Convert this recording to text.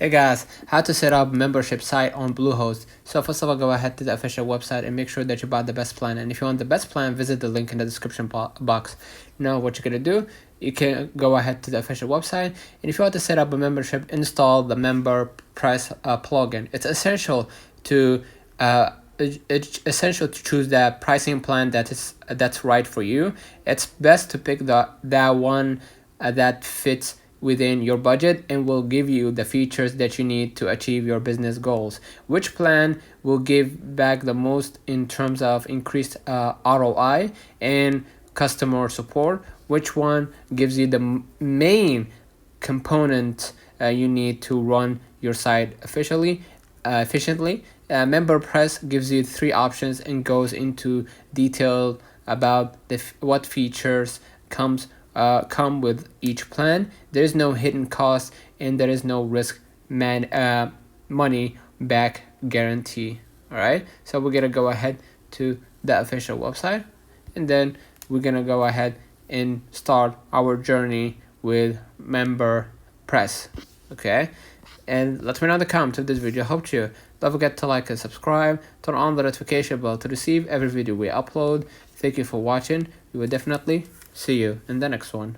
Hey guys, how to set up membership site on Bluehost. So first of all, go ahead to the official website and make sure that you buy the best plan. And if you want the best plan, visit the link in the description box. Now what you're gonna do, you can go ahead to the official website, and if you want to set up a membership, install the MemberPress plugin. It's essential to choose that pricing plan that's right for you. It's best to pick that one that fits within your budget and will give you the features that you need to achieve your business goals. Which plan will give back the most in terms of increased ROI and customer support? Which one gives you the main component you need to run your site efficiently? MemberPress gives you 3 options and goes into detail about what features come with each plan. There is no hidden cost and there is no risk money back guarantee. All right, so we're gonna go ahead to the official website, and then we're gonna go ahead and start our journey with MemberPress. Okay, and let me know in the comments if this video helped you. Don't forget to like and subscribe, turn on the notification bell to receive every video we upload. Thank you for watching. We will definitely see you in the next one.